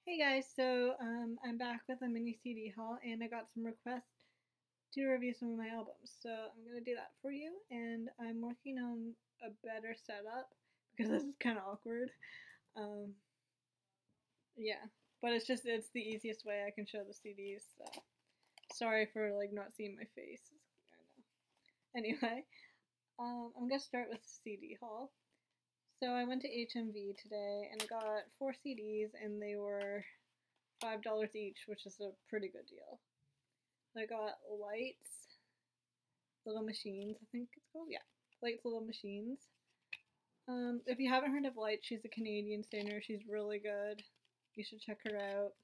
Hey guys, I'm back with a mini CD haul and I got some requests to review some of my albums. So I'm going to do that for you, and I'm working on a better setup because this is kind of awkward. Um, yeah, but it's the easiest way I can show the CDs. So sorry for not seeing my face. I know. Anyway, I'm going to start with the CD haul. So I went to HMV today and I got 4 CDs and they were $5 each, which is a pretty good deal. I got Lights, Little Machines, I think it's called. Yeah, Lights, Little Machines. If you haven't heard of Light, she's a Canadian singer. She's really good. You should check her out.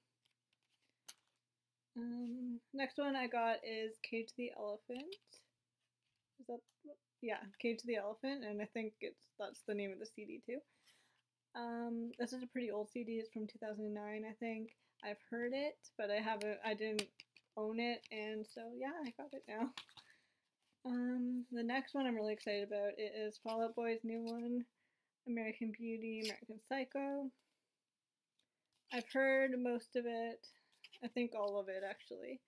Next one I got is Cage the Elephant. Is that, yeah, Cage the Elephant, and I think that's the name of the CD too. This is a pretty old CD. It's from 2009, I think. I've heard it, but I didn't own it, and so yeah, I got it now. The next one I'm really excited about is Fall Out Boy's new one, American Beauty, American Psycho. I've heard most of it. I think all of it, actually.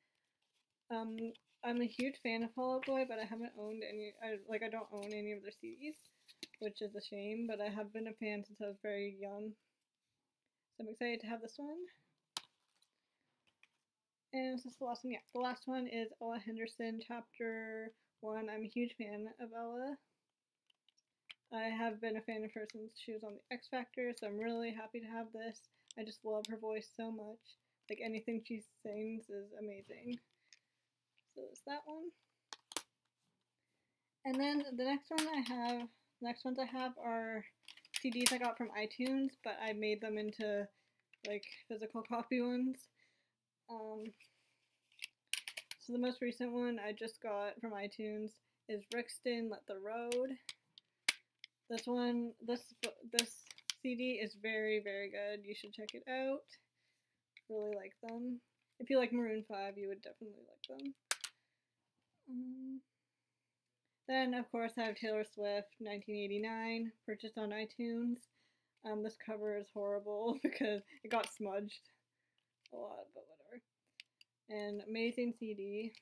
I'm a huge fan of Fall Out Boy, but I haven't owned any. I don't own any of their CDs, which is a shame. But I have been a fan since I was very young, so I'm excited to have this one. And this is the last one. Yeah, the last one is Ella Henderson, Chapter 1. I'm a huge fan of Ella. I have been a fan of her since she was on the X Factor, so I'm really happy to have this. I just love her voice so much. Like, anything she sings is amazing. So there's that one. And then the next ones I have are CDs I got from iTunes, but I made them into like physical copy ones. So the most recent one I just got from iTunes is Brixton, Let the Road. This CD is very, very good. You should check it out. Really like them. If you like Maroon 5, you would definitely like them. Then, of course, I have Taylor Swift, 1989, purchased on iTunes. This cover is horrible because it got smudged a lot, but whatever. And amazing CD.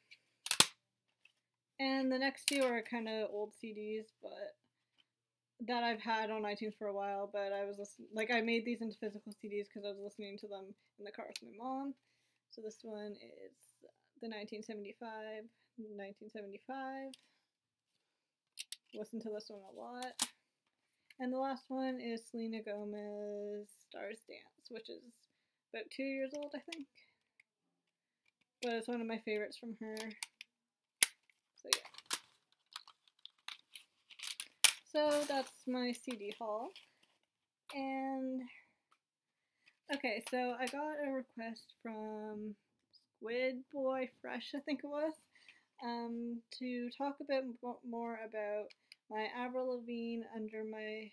And the next two are kind of old CDs, but that I've had on iTunes for a while, but I made these into physical CDs because I was listening to them in the car with my mom. So this one is the 1975. Listen to this one a lot. And the last one is Selena Gomez, Stars Dance, which is about 2 years old, I think. But it's one of my favorites from her. So yeah. So that's my CD haul. And okay, so I got a request from Squid Boy Fresh, I think it was, to talk a bit more about my Avril Lavigne Under My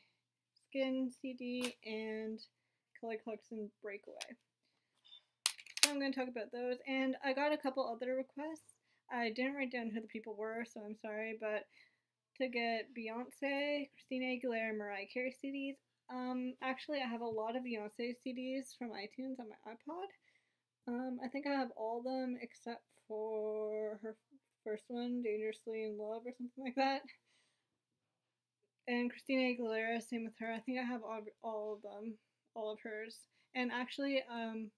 Skin CD and Clarkson Breakaway. So I'm going to talk about those, and I got a couple other requests. I didn't write down who the people were, so I'm sorry, but to get Beyonce, Christina Aguilera, and Mariah Carey CDs. Actually, I have a lot of Beyonce CDs from iTunes on my iPod. I think I have all of them except for her first one, Dangerously in Love or something like that. And Christina Aguilera, same with her. I think I have all of them, all of hers. And actually, I don't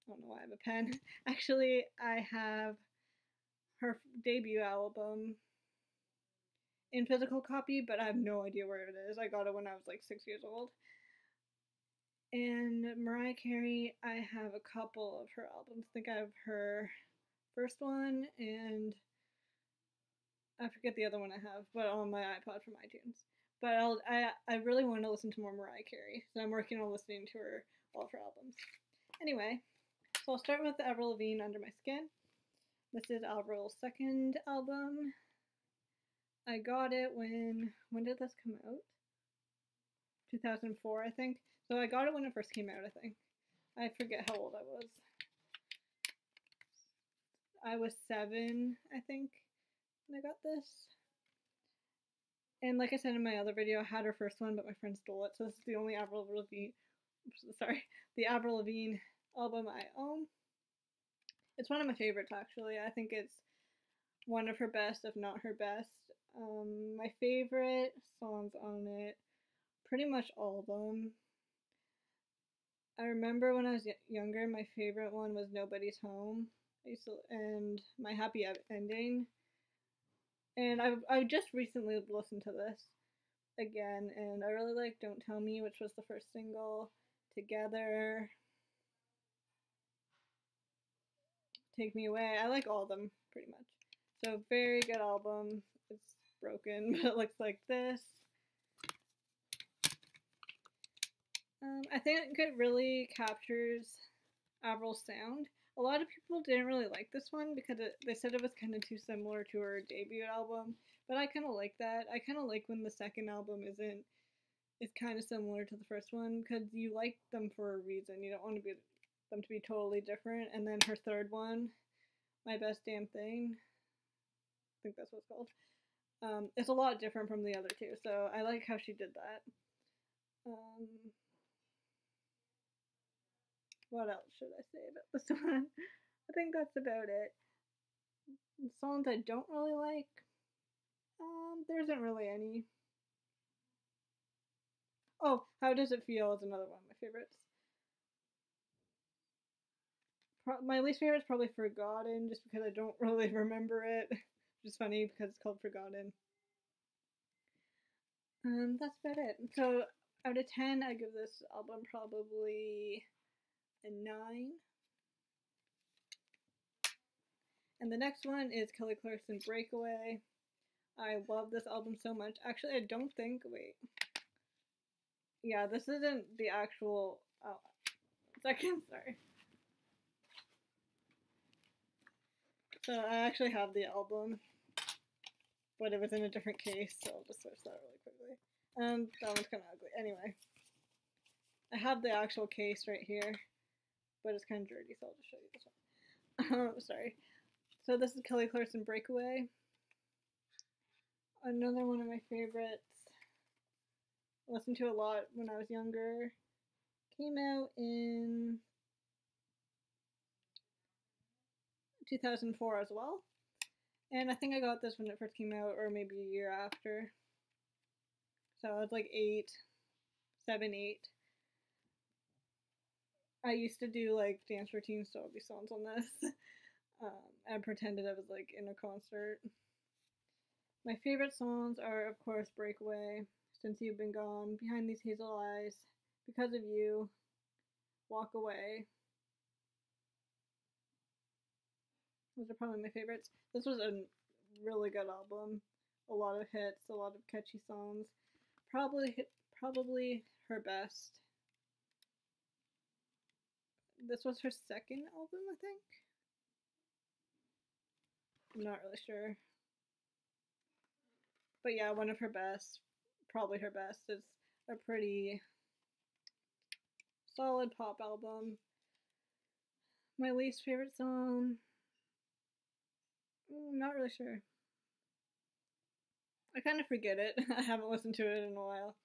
know why I have a pen. Actually, I have her debut album in physical copy, but I have no idea where it is. I got it when I was like 6 years old. And Mariah Carey, I have a couple of her albums. I think I have her first one, and I forget the other one I have, but on my iPod from iTunes. But I really want to listen to more Mariah Carey, so I'm working on listening to all of her albums. Anyway, so I'll start with Avril Lavigne, Under My Skin. This is Avril's second album. I got it when did this come out? 2004, I think. So I got it when it first came out, I think. I forget how old I was. I was 7, I think, when I got this. And like I said in my other video, I had her first one, but my friend stole it. So this is the only Avril Lavigne album I own. It's one of my favorites, actually. I think it's one of her best, if not her best. My favorite songs on it, pretty much all of them. I remember when I was younger, my favorite one was Nobody's Home. And My Happy Ending. And I just recently listened to this again, and I really like Don't Tell Me, which was the first single. Together, Take Me Away. I like all of them pretty much. So very good album. It's broken, but it looks like this. I think it really captures Avril's sound. A lot of people didn't really like this one because they said it was kind of too similar to her debut album, but I kind of like that. I kind of like when the second album is kind of similar to the first one because you like them for a reason. You don't want them to be totally different. And then her third one, My Best Damn Thing, I think that's what it's called. It's a lot different from the other two, so I like how she did that. What else should I say about this one? I think that's about it. Songs I don't really like, there isn't really any. Oh, How Does It Feel is another one of my favorites. My least favorite is probably Forgotten, just because I don't really remember it. Which is funny because it's called Forgotten. That's about it. So out of 10, I give this album probably a 9. And the next one is Kelly Clarkson Breakaway. I love this album so much. Actually, I don't think, wait. Yeah, this isn't the actual, second, sorry. So I actually have the album, but it was in a different case, so I'll just switch that really quickly. That one's kind of ugly. Anyway, I have the actual case right here, but it's kind of dirty, so I'll just show you this one. Sorry. So this is Kelly Clarkson Breakaway. Another one of my favorites. I listened to a lot when I was younger. Came out in 2004 as well. And I think I got this when it first came out, or maybe a year after. So I was like 7, 8. I used to do like dance routines to all these songs on this. I pretended I was like in a concert. My favorite songs are, of course, Breakaway, Since You've Been Gone, Behind These Hazel Eyes, Because of You, Walk Away. Those are probably my favorites. This was a really good album. A lot of hits, a lot of catchy songs. Probably her best. This was her second album, I think. I'm not really sure. But yeah, one of her best. Probably her best. It's a pretty solid pop album. My least favorite song, I'm not really sure. I kind of forget it. I haven't listened to it in a while.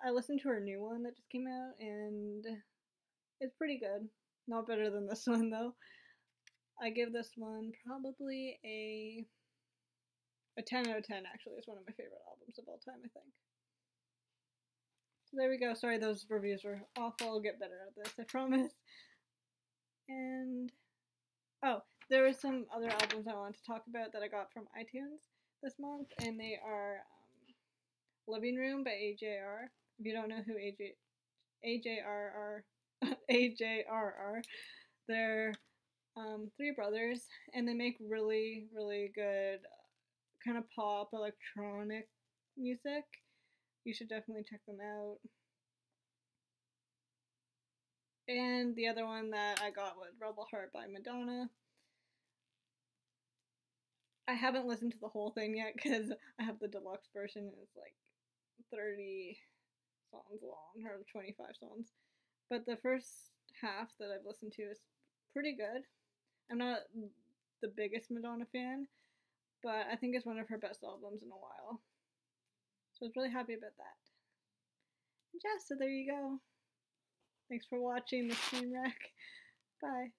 I listened to her new one that just came out, and it's pretty good. Not better than this one, though. I give this one probably a 10 out of 10, actually. It's one of my favorite albums of all time, I think. So there we go. Sorry, those reviews were awful. I'll get better at this, I promise. And, oh, there were some other albums I wanted to talk about that I got from iTunes this month, and they are Living Room by AJR. If you don't know who AJR are, they're 3 brothers, and they make really, really good kind of pop electronic music. You should definitely check them out. And the other one that I got was Rebel Heart by Madonna. I haven't listened to the whole thing yet because I have the deluxe version and it's like 30 songs long, or 25 songs. But the first half that I've listened to is pretty good. I'm not the biggest Madonna fan, but I think it's one of her best albums in a while. So I was really happy about that. And yeah, so there you go. Thanks for watching the train wreck. Bye.